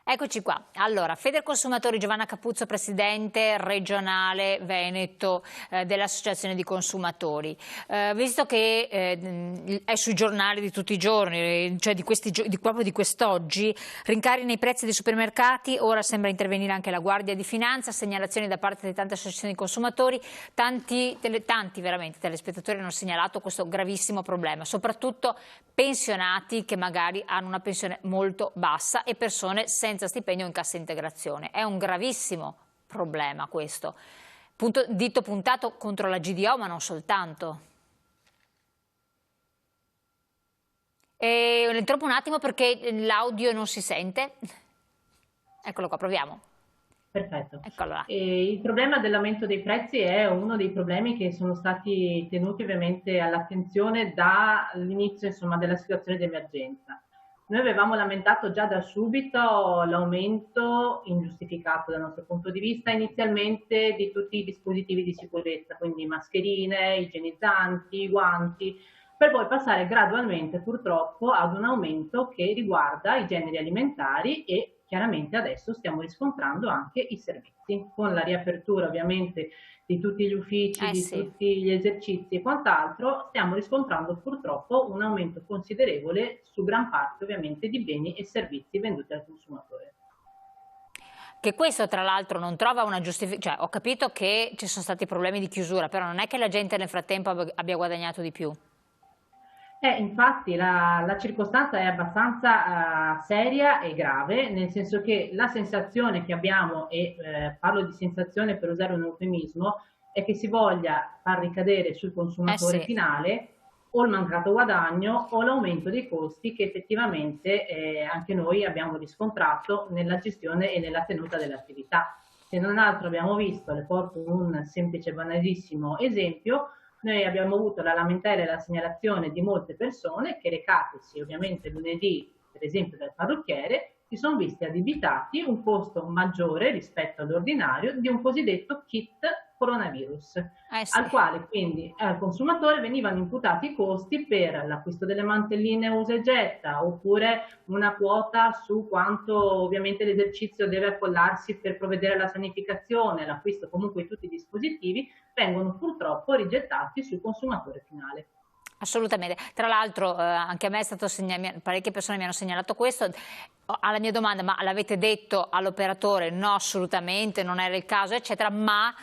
Eccoci qua. Allora, Federconsumatori, Giovanna Capuzzo, presidente regionale Veneto dell'Associazione di Consumatori. Visto che è sui giornali di tutti i giorni, cioè proprio di quest'oggi, rincari nei prezzi dei supermercati, ora sembra intervenire anche la Guardia di Finanza, segnalazioni da parte di tante associazioni di consumatori, tanti veramente telespettatori hanno segnalato questo gravissimo problema, soprattutto pensionati che magari hanno una pensione molto bassa e persone senza stipendio in cassa integrazione. È un gravissimo problema questo. Dito puntato contro la GDO, ma non soltanto. Le interrompo un attimo perché l'audio non si sente. Eccolo qua, proviamo. Perfetto. Eccolo. Il problema dell'aumento dei prezzi è uno dei problemi che sono stati tenuti ovviamente all'attenzione dall'inizio della situazione di emergenza. Noi avevamo lamentato già da subito l'aumento ingiustificato dal nostro punto di vista inizialmente di tutti i dispositivi di sicurezza, quindi mascherine, igienizzanti, guanti, per poi passare gradualmente purtroppo ad un aumento che riguarda i generi alimentari e chiaramente adesso stiamo riscontrando anche i servizi, con la riapertura ovviamente di tutti gli uffici, di tutti gli esercizi e quant'altro, stiamo riscontrando purtroppo un aumento considerevole su gran parte ovviamente di beni e servizi venduti al consumatore. Che questo tra l'altro non trova una giustificazione, cioè ho capito che ci sono stati problemi di chiusura, però non è che la gente nel frattempo abbia guadagnato di più. Infatti la circostanza è abbastanza seria e grave, nel senso che la sensazione che abbiamo, e parlo di sensazione per usare un eufemismo, è che si voglia far ricadere sul consumatore finale o il mancato guadagno o l'aumento dei costi che effettivamente anche noi abbiamo riscontrato nella gestione e nella tenuta dell'attività. Se non altro abbiamo visto, le porto un semplice banalissimo esempio. Noi abbiamo avuto la lamentela e la segnalazione di molte persone che, recatisi ovviamente lunedì, per esempio dal parrucchiere, si sono visti addebitati un costo maggiore rispetto all'ordinario di un cosiddetto kit coronavirus, al quale quindi al consumatore venivano imputati i costi per l'acquisto delle mantelline usa e getta, oppure una quota su quanto ovviamente l'esercizio deve accollarsi per provvedere alla sanificazione, l'acquisto comunque di tutti i dispositivi, vengono purtroppo rigettati sul consumatore finale. Assolutamente. Tra l'altro anche a me è stato parecchie persone mi hanno segnalato questo. Alla mia domanda, ma l'avete detto all'operatore? No, assolutamente, non era il caso, eccetera, ma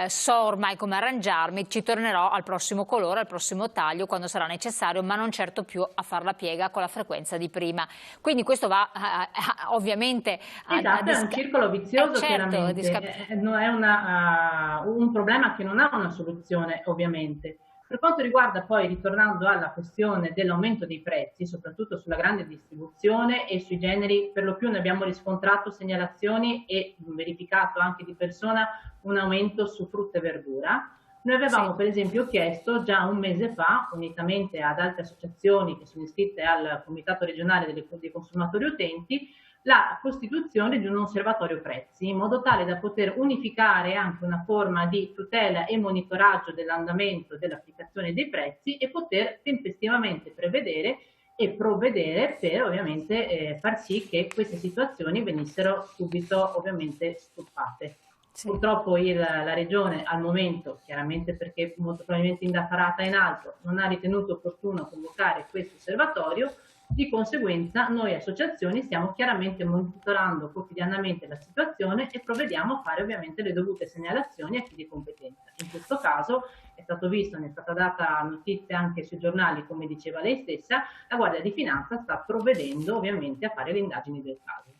so ormai come arrangiarmi, ci tornerò al prossimo colore, al prossimo taglio, quando sarà necessario, ma non certo più a far la piega con la frequenza di prima. Quindi questo va ovviamente esatto, è un circolo vizioso, chiaramente, è un problema che non ha una soluzione, ovviamente. Per quanto riguarda poi, ritornando alla questione dell'aumento dei prezzi, soprattutto sulla grande distribuzione e sui generi, per lo più ne abbiamo riscontrato segnalazioni e verificato anche di persona un aumento su frutta e verdura. Noi avevamo per esempio chiesto già un mese fa, unitamente ad altre associazioni che sono iscritte al Comitato regionale dei consumatori utenti, la costituzione di un osservatorio prezzi, in modo tale da poter unificare anche una forma di tutela e monitoraggio dell'andamento dell'applicazione dei prezzi e poter tempestivamente prevedere e provvedere per ovviamente far sì che queste situazioni venissero subito ovviamente stoppate. Purtroppo la Regione al momento, chiaramente perché molto probabilmente indaffarata in altro, non ha ritenuto opportuno convocare questo osservatorio. Di conseguenza noi associazioni stiamo chiaramente monitorando quotidianamente la situazione e provvediamo a fare ovviamente le dovute segnalazioni a chi di competenza. In questo caso è stato visto, ne è stata data notizia anche sui giornali, come diceva lei stessa, la Guardia di Finanza sta provvedendo ovviamente a fare le indagini del caso.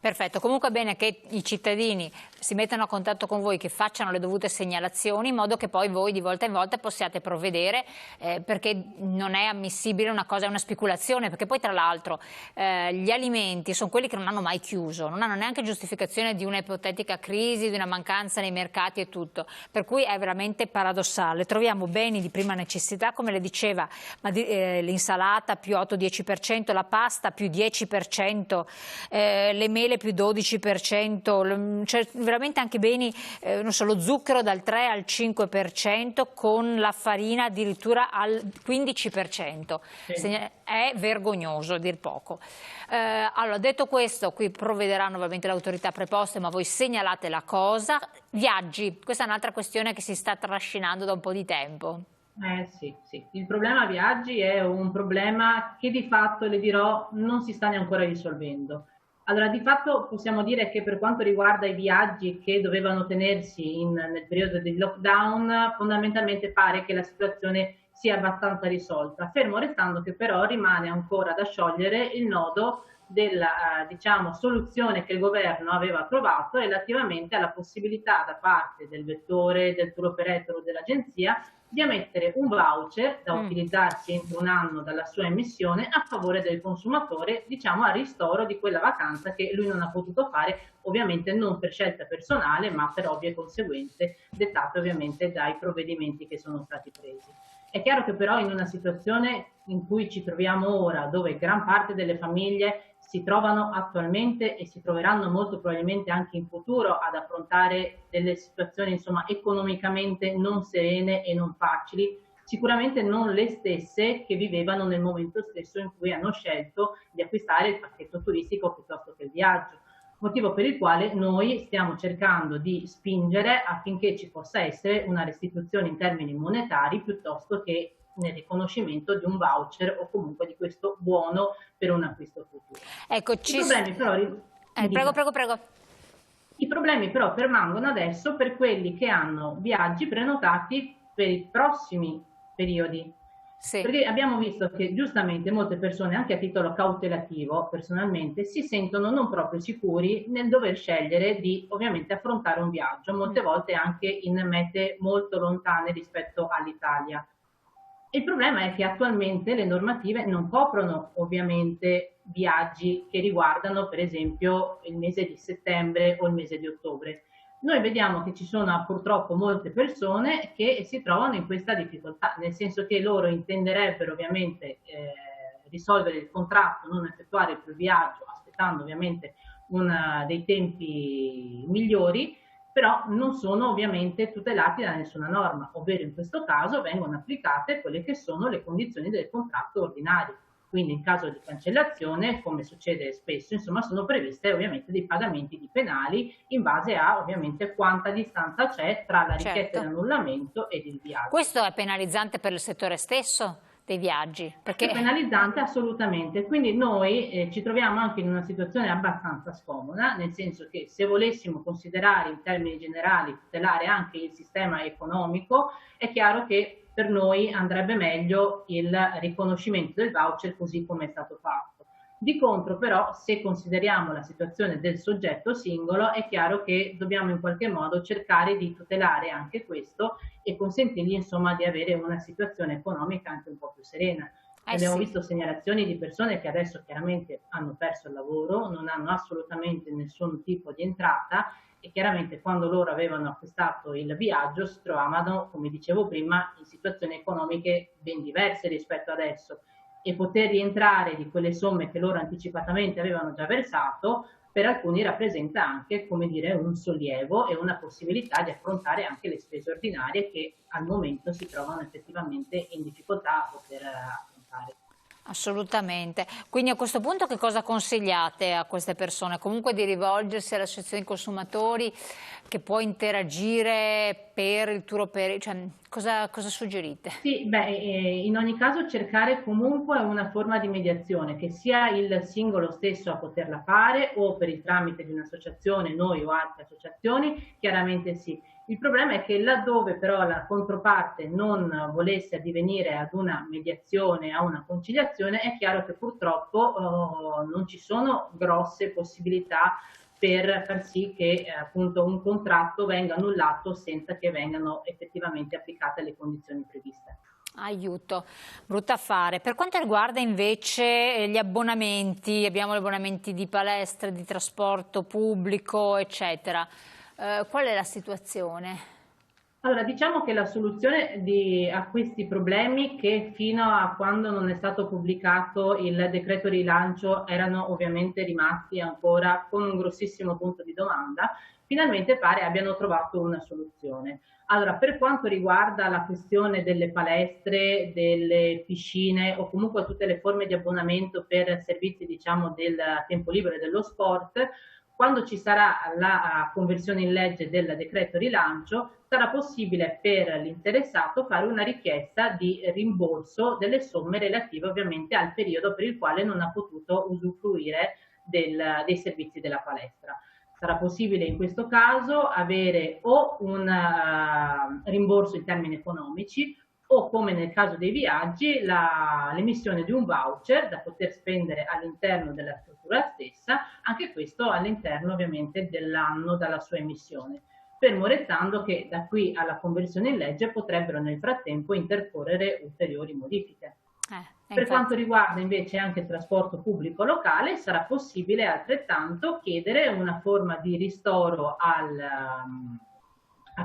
Perfetto, comunque è bene che i cittadini si mettano a contatto con voi, che facciano le dovute segnalazioni in modo che poi voi di volta in volta possiate provvedere perché non è ammissibile una cosa, è una speculazione, perché poi tra l'altro gli alimenti sono quelli che non hanno mai chiuso, non hanno neanche giustificazione di una ipotetica crisi, di una mancanza nei mercati e tutto, per cui è veramente paradossale. Troviamo beni di prima necessità, come le diceva, l'insalata più 8-10%, la pasta più 10%, le mele mele più 12%, c'è veramente anche beni, non so, lo zucchero dal 3 al 5%, con la farina addirittura al 15%. Sì. È vergognoso, a dir poco. Allora, detto questo, qui provvederanno ovviamente le autorità preposte, ma voi segnalate la cosa. Viaggi, questa è un'altra questione che si sta trascinando da un po' di tempo. Sì, sì. Il problema viaggi è un problema che di fatto, le dirò, non si sta neanche ancora risolvendo. Allora, di fatto possiamo dire che per quanto riguarda i viaggi che dovevano tenersi nel periodo del lockdown, fondamentalmente pare che la situazione sia abbastanza risolta, fermo restando che però rimane ancora da sciogliere il nodo della diciamo, soluzione che il governo aveva trovato relativamente alla possibilità da parte del vettore, del tour operator o dell'agenzia di emettere un voucher da utilizzarsi entro un anno dalla sua emissione a favore del consumatore, diciamo a ristoro di quella vacanza che lui non ha potuto fare, ovviamente non per scelta personale, ma per ovvie conseguenze dettate ovviamente dai provvedimenti che sono stati presi. È chiaro che però in una situazione in cui ci troviamo ora, dove gran parte delle famiglie si trovano attualmente e si troveranno molto probabilmente anche in futuro ad affrontare delle situazioni insomma economicamente non serene e non facili, sicuramente non le stesse che vivevano nel momento stesso in cui hanno scelto di acquistare il pacchetto turistico piuttosto che il viaggio. Motivo per il quale noi stiamo cercando di spingere affinché ci possa essere una restituzione in termini monetari piuttosto che nel riconoscimento di un voucher o comunque di questo buono per un acquisto futuro. Ecco, prego. I problemi però permangono adesso per quelli che hanno viaggi prenotati per i prossimi periodi. Sì. Perché abbiamo visto che giustamente molte persone, anche a titolo cautelativo personalmente, si sentono non proprio sicuri nel dover scegliere di ovviamente affrontare un viaggio, molte volte anche in mete molto lontane rispetto all'Italia. Il problema è che attualmente le normative non coprono ovviamente viaggi che riguardano per esempio il mese di settembre o il mese di ottobre. Noi vediamo che ci sono purtroppo molte persone che si trovano in questa difficoltà, nel senso che loro intenderebbero ovviamente risolvere il contratto, non effettuare più il viaggio, aspettando ovviamente dei tempi migliori, però non sono ovviamente tutelati da nessuna norma, ovvero in questo caso vengono applicate quelle che sono le condizioni del contratto ordinario. Quindi in caso di cancellazione, come succede spesso, insomma, sono previste ovviamente dei pagamenti di penali in base a ovviamente quanta distanza c'è tra la richiesta di annullamento ed il viaggio. Questo è penalizzante per il settore stesso dei viaggi? Perché è penalizzante assolutamente, quindi noi ci troviamo anche in una situazione abbastanza scomoda, nel senso che se volessimo considerare in termini generali, tutelare anche il sistema economico, è chiaro che per noi andrebbe meglio il riconoscimento del voucher così come è stato fatto. Di contro però, se consideriamo la situazione del soggetto singolo, è chiaro che dobbiamo in qualche modo cercare di tutelare anche questo e consentirgli insomma di avere una situazione economica anche un po' più serena. Abbiamo visto segnalazioni di persone che adesso chiaramente hanno perso il lavoro, non hanno assolutamente nessun tipo di entrata e chiaramente quando loro avevano acquistato il viaggio si trovavano, come dicevo prima, in situazioni economiche ben diverse rispetto adesso e poter rientrare di quelle somme che loro anticipatamente avevano già versato per alcuni rappresenta anche, come dire, un sollievo e una possibilità di affrontare anche le spese ordinarie che al momento si trovano effettivamente in difficoltà a poter affrontare. Assolutamente. Quindi a questo punto che cosa consigliate a queste persone? Comunque di rivolgersi all'associazione dei consumatori che può interagire per il tour operator, cioè cosa suggerite? Sì, in ogni caso cercare comunque una forma di mediazione, che sia il singolo stesso a poterla fare o per il tramite di un'associazione, noi o altre associazioni, chiaramente sì. Il problema è che laddove però la controparte non volesse addivenire ad una mediazione, a una conciliazione, è chiaro che purtroppo non ci sono grosse possibilità per far sì che appunto un contratto venga annullato senza che vengano effettivamente applicate le condizioni previste. Aiuto, brutto affare. Per quanto riguarda invece gli abbonamenti, abbiamo gli abbonamenti di palestre, di trasporto pubblico, eccetera. Qual è la situazione? Allora, diciamo che la soluzione a questi problemi, che fino a quando non è stato pubblicato il decreto rilancio erano ovviamente rimasti ancora con un grossissimo punto di domanda, finalmente pare abbiano trovato una soluzione. Allora, per quanto riguarda la questione delle palestre, delle piscine o comunque tutte le forme di abbonamento per servizi, diciamo, del tempo libero e dello sport, quando ci sarà la conversione in legge del decreto rilancio, sarà possibile per l'interessato fare una richiesta di rimborso delle somme relative ovviamente al periodo per il quale non ha potuto usufruire dei servizi della palestra. Sarà possibile in questo caso avere o un rimborso in termini economici o, come nel caso dei viaggi, l'emissione di un voucher da poter spendere all'interno della struttura stessa, anche questo all'interno ovviamente dell'anno dalla sua emissione, fermo restando che da qui alla conversione in legge potrebbero nel frattempo intercorrere ulteriori modifiche. Per quanto riguarda invece anche il trasporto pubblico locale, sarà possibile altrettanto chiedere una forma di ristoro a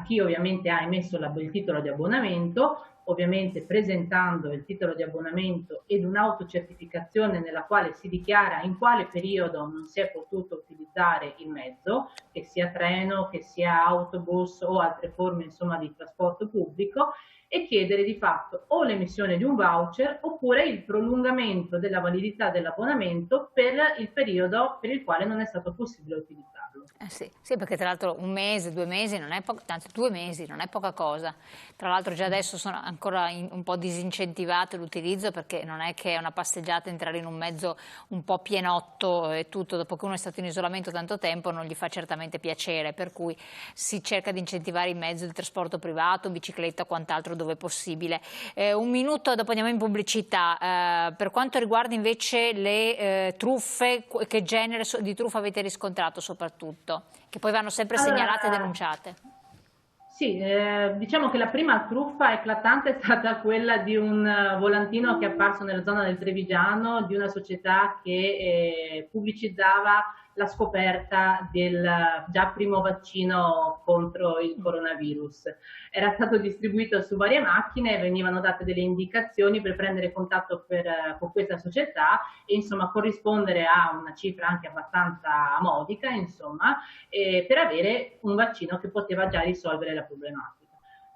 chi ovviamente ha emesso il titolo di abbonamento, ovviamente presentando il titolo di abbonamento ed un'autocertificazione nella quale si dichiara in quale periodo non si è potuto utilizzare il mezzo, che sia treno, che sia autobus o altre forme insomma di trasporto pubblico, e chiedere di fatto o l'emissione di un voucher oppure il prolungamento della validità dell'abbonamento per il periodo per il quale non è stato possibile utilizzarlo. Sì, perché tra l'altro un mese, 2 mesi non è anzi 2 mesi non è poca cosa. Tra l'altro già adesso sono ancora un po' disincentivato l'utilizzo, perché non è che è una passeggiata entrare in un mezzo un po' pienotto e tutto, dopo che uno è stato in isolamento tanto tempo non gli fa certamente piacere, per cui si cerca di incentivare i mezzi di trasporto privato, bicicletta o quant'altro dove possibile. Un minuto, dopo andiamo in pubblicità. Per quanto riguarda invece le truffe, che genere di truffa avete riscontrato soprattutto? Che poi vanno sempre segnalate e denunciate. Sì, diciamo che la prima truffa eclatante è stata quella di un volantino che è apparso nella zona del Trevigiano di una società che pubblicizzava la scoperta del già primo vaccino contro il coronavirus. Era stato distribuito su varie macchine, venivano date delle indicazioni per prendere contatto con questa società e insomma corrispondere a una cifra anche abbastanza modica, insomma, per avere un vaccino che poteva già risolvere la problematica.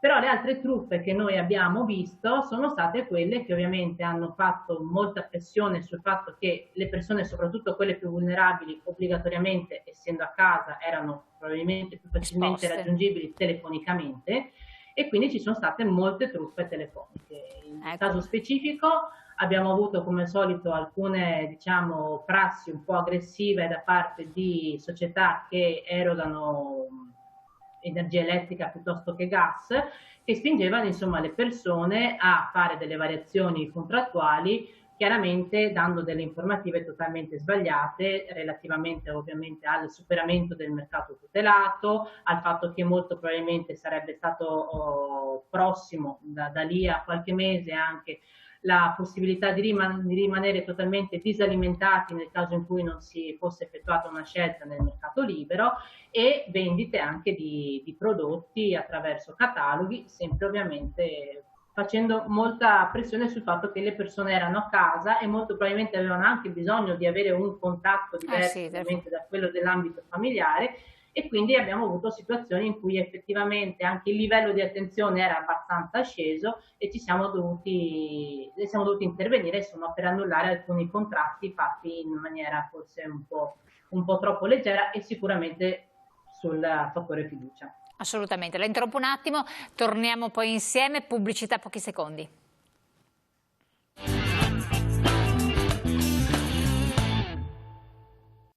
Però le altre truffe che noi abbiamo visto sono state quelle che ovviamente hanno fatto molta pressione sul fatto che le persone, soprattutto quelle più vulnerabili, obbligatoriamente, essendo a casa, erano probabilmente più facilmente raggiungibili telefonicamente, e quindi ci sono state molte truffe telefoniche. In caso specifico abbiamo avuto come al solito alcune, diciamo, prassi un po' aggressive da parte di società che erogano energia elettrica piuttosto che gas, che spingevano insomma le persone a fare delle variazioni contrattuali, chiaramente dando delle informative totalmente sbagliate relativamente ovviamente al superamento del mercato tutelato, al fatto che molto probabilmente sarebbe stato prossimo da lì a qualche mese anche la possibilità di rimanere totalmente disalimentati nel caso in cui non si fosse effettuata una scelta nel mercato libero, e vendite anche di prodotti attraverso cataloghi, sempre ovviamente facendo molta pressione sul fatto che le persone erano a casa e molto probabilmente avevano anche bisogno di avere un contatto diverso ovviamente da quello dell'ambito familiare, e quindi abbiamo avuto situazioni in cui effettivamente anche il livello di attenzione era abbastanza sceso e siamo dovuti intervenire insomma per annullare alcuni contratti fatti in maniera forse un po' troppo leggera e sicuramente sul fattore fiducia. Assolutamente, la interrompo un attimo, torniamo poi insieme, pubblicità pochi secondi.